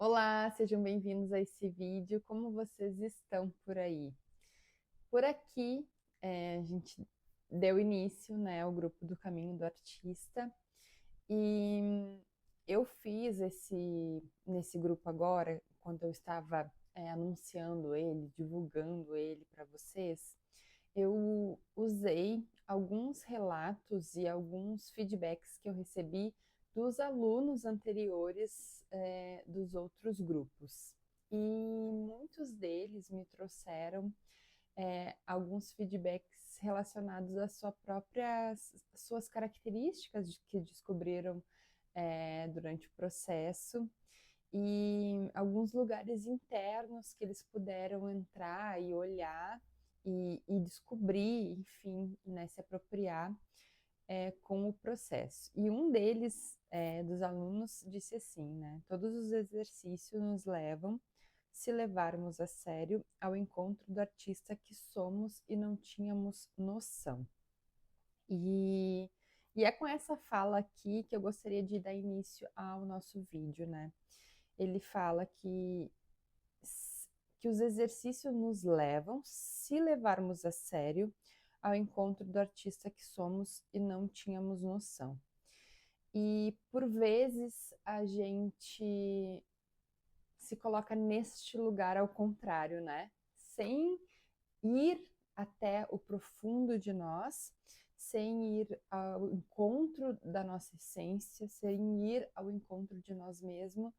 Olá, sejam bem-vindos a esse vídeo. Como vocês estão por aí? Por aqui, a gente deu início, né, ao grupo do Caminho do Artista e eu fiz nesse grupo agora, quando eu estava anunciando ele, divulgando ele para vocês, eu usei alguns relatos e alguns feedbacks que eu recebi dos alunos anteriores dos outros grupos. E muitos deles me trouxeram alguns feedbacks relacionados às suas características que descobriram durante o processo e alguns lugares internos que eles puderam entrar e olhar e descobrir, enfim, né, se apropriar com o processo. E um deles, dos alunos, disse assim, né, todos os exercícios nos levam, se levarmos a sério, ao encontro do artista que somos e não tínhamos noção. E, e é com essa fala aqui que eu gostaria de dar início ao nosso vídeo, né? Ele fala que os exercícios nos levam, se levarmos a sério, ao encontro do artista que somos e não tínhamos noção. E por vezes a gente se coloca neste lugar ao contrário, né? Sem ir até o profundo de nós, sem ir ao encontro da nossa essência, sem ir ao encontro de nós mesmos,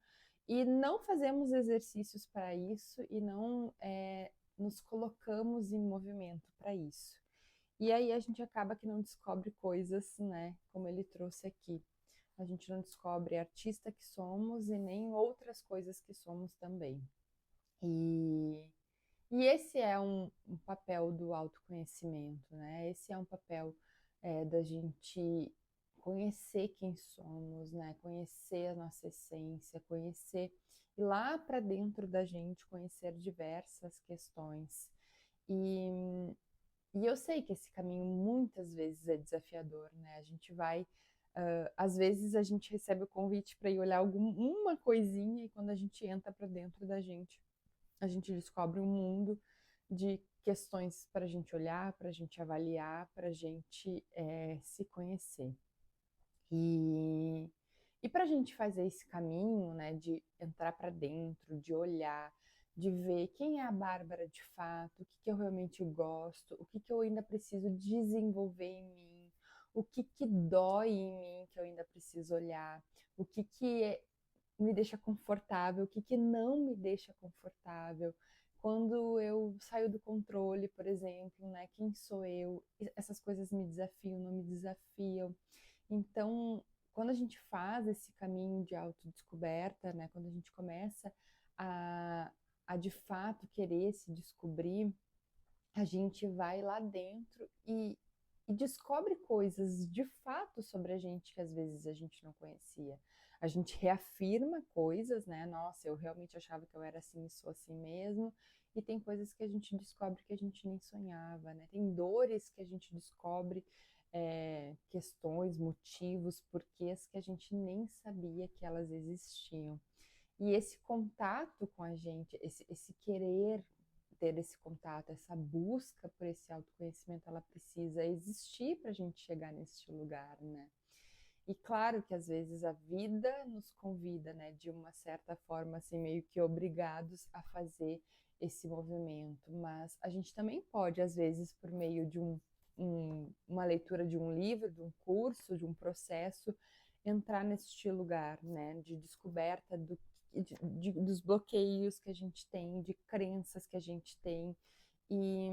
e não fazemos exercícios para isso e não nos colocamos em movimento para isso. E aí a gente acaba que não descobre coisas, né, como ele trouxe aqui. A gente não descobre artista que somos e nem outras coisas que somos também. E, e esse é um papel do autoconhecimento, né? Esse é um papel da gente conhecer quem somos, né? Conhecer a nossa essência, conhecer ir lá para dentro da gente, conhecer diversas questões. E, e eu sei que esse caminho muitas vezes é desafiador, né? A gente vai às vezes a gente recebe o convite para ir olhar uma coisinha e quando a gente entra para dentro da gente, a gente descobre um mundo de questões para a gente olhar, para a gente avaliar, para a gente se conhecer. E, e para a gente fazer esse caminho, né, de entrar para dentro, de olhar, de ver quem é a Bárbara de fato, o que, que eu realmente gosto, o que, que eu ainda preciso desenvolver em mim, o que dói em mim que eu ainda preciso olhar, o que me deixa confortável, o que não me deixa confortável. Quando eu saio do controle, por exemplo, né? Quem sou eu? Essas coisas me desafiam, não me desafiam. Então, quando a gente faz esse caminho de autodescoberta, né? Quando a gente começa a, a de fato querer se descobrir, a gente vai lá dentro e descobre coisas de fato sobre a gente que às vezes a gente não conhecia. A gente reafirma coisas, né? Nossa, eu realmente achava que eu era assim e sou assim mesmo. E tem coisas que a gente descobre que a gente nem sonhava, né? Tem dores que a gente descobre, questões, motivos, porquês que a gente nem sabia que elas existiam. E esse contato com a gente, esse querer ter esse contato, essa busca por esse autoconhecimento, ela precisa existir para a gente chegar nesse lugar, né? E claro que às vezes a vida nos convida, né, de uma certa forma, assim, meio que obrigados a fazer esse movimento, mas a gente também pode, às vezes, por meio de uma leitura de um livro, de um curso, de um processo, entrar neste lugar, né, de descoberta dos bloqueios que a gente tem, de crenças que a gente tem, e,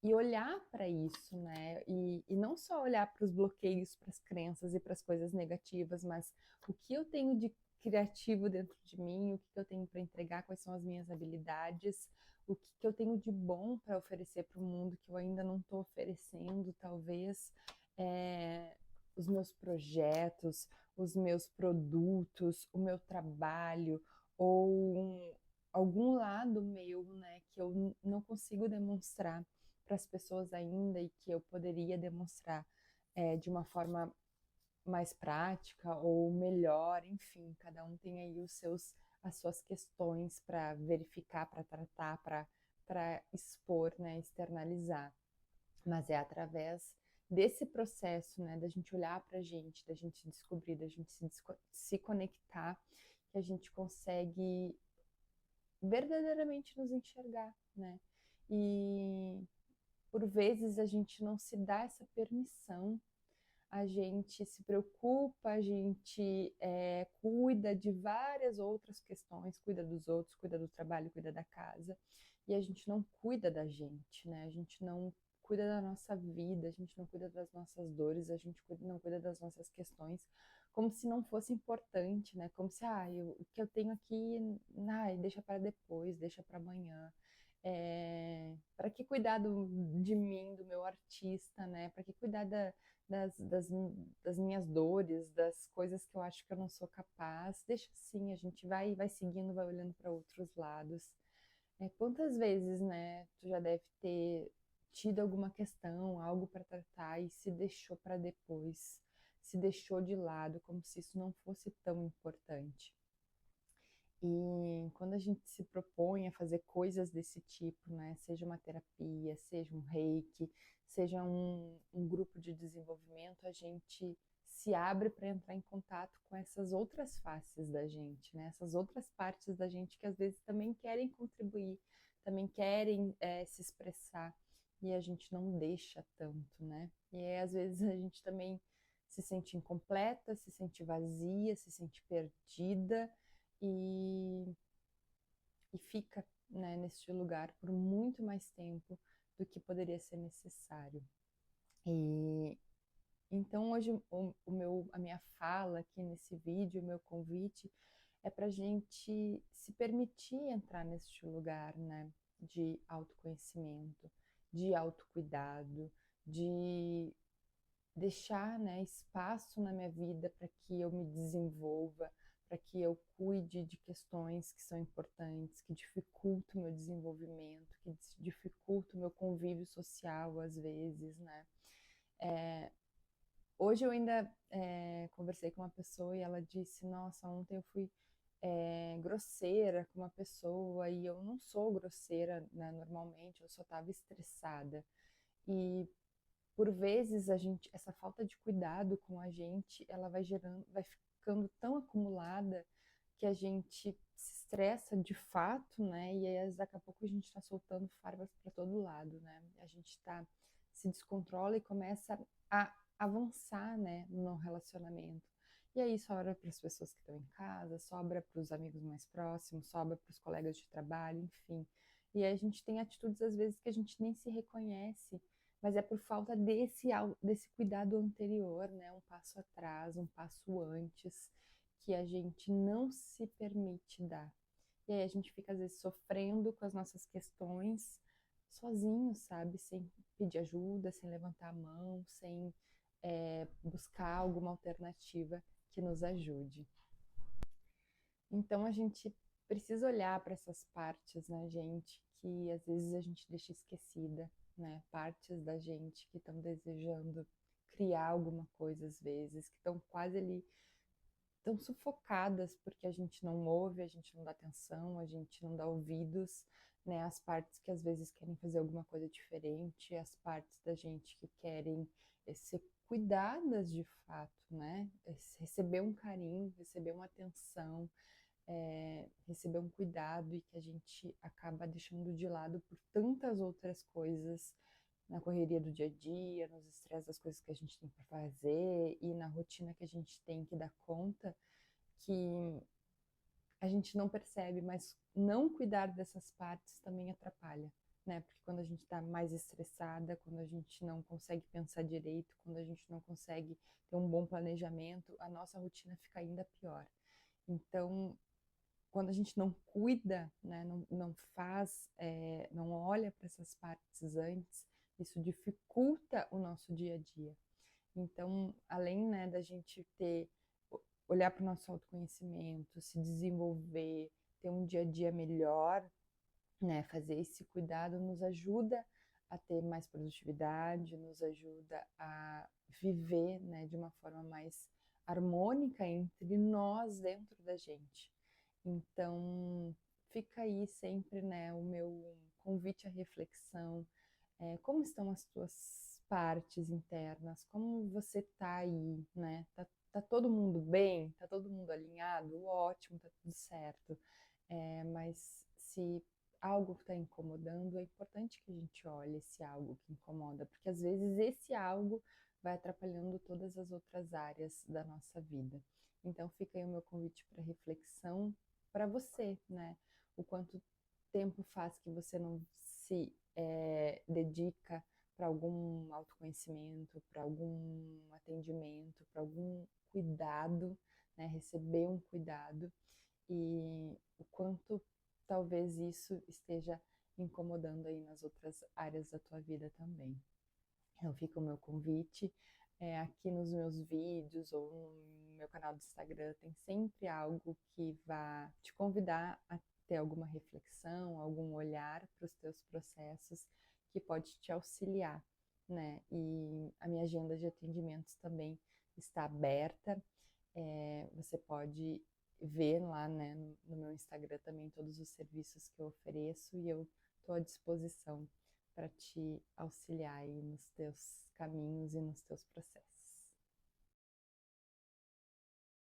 e olhar para isso, né? E não só olhar para os bloqueios, para as crenças e para as coisas negativas, mas o que eu tenho de criativo dentro de mim, o que eu tenho para entregar, quais são as minhas habilidades, o que eu tenho de bom para oferecer para o mundo que eu ainda não estou oferecendo, talvez. É, os meus projetos, os meus produtos, o meu trabalho, ou algum lado meu, né, que eu não consigo demonstrar para as pessoas ainda e que eu poderia demonstrar de uma forma mais prática ou melhor, enfim, cada um tem aí os seus as suas questões para verificar, para tratar, para expor, né, externalizar. Mas é através desse processo, né, da gente olhar para a gente, da gente descobrir, da gente se conectar, que a gente consegue verdadeiramente nos enxergar, né? E por vezes a gente não se dá essa permissão, a gente se preocupa, a gente cuida de várias outras questões, cuida dos outros, cuida do trabalho, cuida da casa, e a gente não cuida da gente, né? A gente não cuida da nossa vida, a gente não cuida das nossas dores, a gente não cuida das nossas questões, como se não fosse importante, né? Como se, o que eu tenho aqui, deixa para depois, deixa para amanhã. Para que cuidar de mim, do meu artista, né? Para que cuidar das, das, das minhas dores, das coisas que eu acho que eu não sou capaz? Deixa assim, a gente vai seguindo, vai olhando para outros lados. Quantas vezes, né, tu já deve ter tido alguma questão, algo para tratar e se deixou para depois, se deixou de lado, como se isso não fosse tão importante. E quando a gente se propõe a fazer coisas desse tipo, né, seja uma terapia, seja um reiki, seja um grupo de desenvolvimento, a gente se abre para entrar em contato com essas outras faces da gente, né, essas outras partes da gente que às vezes também querem contribuir, também querem se expressar, e a gente não deixa tanto, né? E aí, às vezes a gente também se sente incompleta, se sente vazia, se sente perdida, e, e fica, né, neste lugar por muito mais tempo do que poderia ser necessário. E então hoje a minha fala aqui nesse vídeo, o meu convite é para a gente se permitir entrar neste lugar, né, de autoconhecimento, de autocuidado, de deixar, né, espaço na minha vida para que eu me desenvolva, para que eu cuide de questões que são importantes, que dificultam o meu desenvolvimento, que dificultam o meu convívio social às vezes, né? Hoje eu ainda conversei com uma pessoa e ela disse, nossa, ontem eu fui grosseira com uma pessoa e eu não sou grosseira, né, normalmente, eu só estava estressada. E por vezes essa falta de cuidado com a gente, ela vai ficando tão acumulada que a gente se estressa de fato, né? E aí daqui a pouco a gente está soltando farpas para todo lado, né? A gente se descontrola e começa a avançar, né, no relacionamento. E aí sobra para as pessoas que estão em casa, sobra para os amigos mais próximos, sobra para os colegas de trabalho, enfim. E aí a gente tem atitudes às vezes que a gente nem se reconhece, mas é por falta desse cuidado anterior, né? Um passo atrás, um passo antes, que a gente não se permite dar. E aí a gente fica, às vezes, sofrendo com as nossas questões sozinho, sabe? Sem pedir ajuda, sem levantar a mão, sem buscar alguma alternativa que nos ajude. Então a gente precisa olhar para essas partes na gente que às vezes a gente deixa esquecida, né? Partes da gente que estão desejando criar alguma coisa às vezes, que estão quase ali, tão sufocadas porque a gente não ouve, a gente não dá atenção, a gente não dá ouvidos, né? As partes que às vezes querem fazer alguma coisa diferente, as partes da gente que querem ser cuidadas de fato, né? Receber um carinho, receber uma atenção, receber um cuidado e que a gente acaba deixando de lado por tantas outras coisas na correria do dia a dia, nos estresses das coisas que a gente tem para fazer e na rotina que a gente tem que dar conta, que a gente não percebe, mas não cuidar dessas partes também atrapalha, né? Porque quando a gente está mais estressada, quando a gente não consegue pensar direito, quando a gente não consegue ter um bom planejamento, a nossa rotina fica ainda pior. Então, quando a gente não cuida, né, não faz, não olha para essas partes antes, isso dificulta o nosso dia a dia. Então, além, né, da gente olhar para o nosso autoconhecimento, se desenvolver, ter um dia a dia melhor, né, fazer esse cuidado nos ajuda a ter mais produtividade, nos ajuda a viver, né, de uma forma mais harmônica entre nós dentro da gente. Então, fica aí sempre, né, o meu convite à reflexão. Como estão as tuas partes internas? Como você tá aí, né? Tá todo mundo bem? Tá todo mundo alinhado? Ótimo, tá tudo certo. Mas se algo está incomodando, é importante que a gente olhe esse algo que incomoda, porque às vezes esse algo vai atrapalhando todas as outras áreas da nossa vida. Então fica aí o meu convite para reflexão para você, né? O quanto tempo faz que você não se dedica para algum autoconhecimento, para algum atendimento, para algum cuidado, né? Receber um cuidado e o quanto talvez isso esteja incomodando aí nas outras áreas da tua vida também. Então fica o meu convite. Aqui nos meus vídeos ou no meu canal do Instagram tem sempre algo que vai te convidar a ter alguma reflexão, algum olhar para os teus processos que pode te auxiliar, né? E a minha agenda de atendimentos também está aberta. Você pode ver lá, né, no meu Instagram também todos os serviços que eu ofereço e eu estou à disposição para te auxiliar aí nos teus caminhos e nos teus processos.